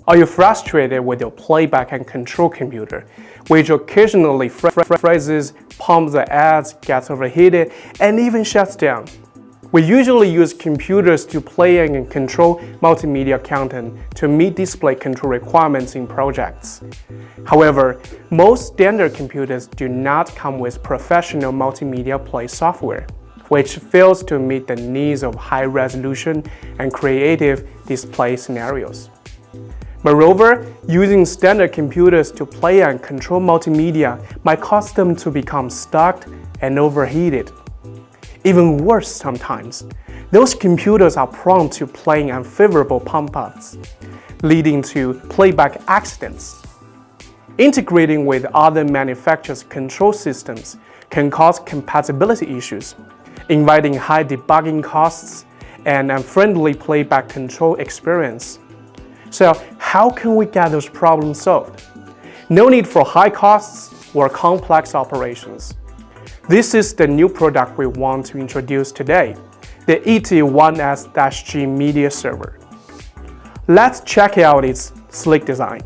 Are you frustrated with your playback and control computer, which occasionally freezes, pumps the ads, gets overheated, and even shuts down? We usually use computers to play and control multimedia content to meet display control requirements in projects. However, most standard computers do not come with professional multimedia play software, which fails to meet the needs of high-resolution and creative display scenarios. Moreover, using standard computers to play and control multimedia might cause them to become stuck and overheated. Even worse sometimes, those computers are prone to playing unfavorable pump-ups, leading to playback accidents. Integrating with other manufacturers' control systems can cause compatibility issues, inviting high debugging costs and unfriendly playback control experience. So how can we get those problems solved? No need for high costs or complex operations. This is the new product we want to introduce today, the ET1s-G Media Server. Let's check out its sleek design.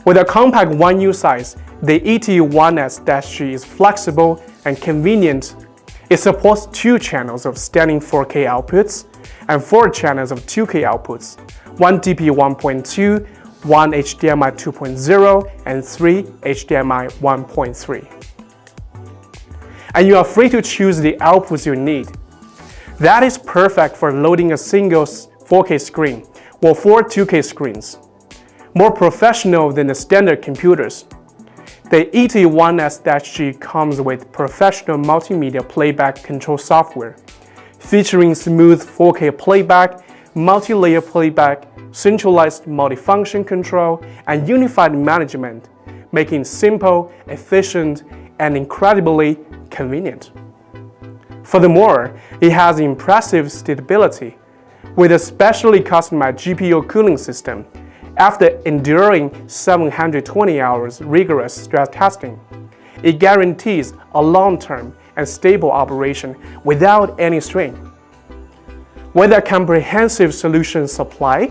With a compact 1U size, the ET1s-G is flexible and convenient. It supports 2 channels of standing 4K outputs and 4 channels of 2K outputs, 1 DP 1.2, 1 HDMI 2.0, and 3 HDMI 1.3. And you are free to choose the outputs you need. That is perfect for loading a single 4K screen or 4 2K screens. More professional than the standard computers. The ET1s-G comes with professional multimedia playback control software, featuring smooth 4K playback, multi-layer playback, centralized multifunction control, and unified management, making it simple, efficient, and incredibly convenient. Furthermore, it has impressive stability. With a specially customized GPU cooling system, after enduring 720 hours rigorous stress testing, it guarantees a long-term and stable operation without any strain. With a comprehensive solution supply,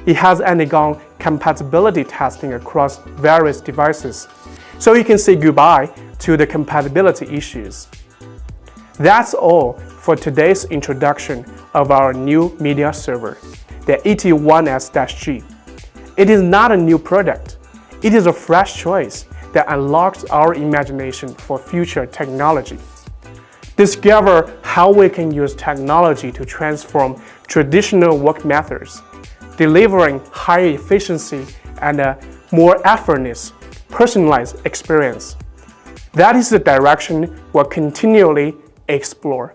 it has undergone compatibility testing across various devices, so you can say goodbye to the compatibility issues. That's all for today's introduction of our new media server, the ET1s-G. It is not a new product. It is a fresh choice that unlocks our imagination for future technology. Discover how we can use technology to transform traditional work methods, delivering higher efficiency and a more effortless, personalized experience. That is the direction we'll continually explore.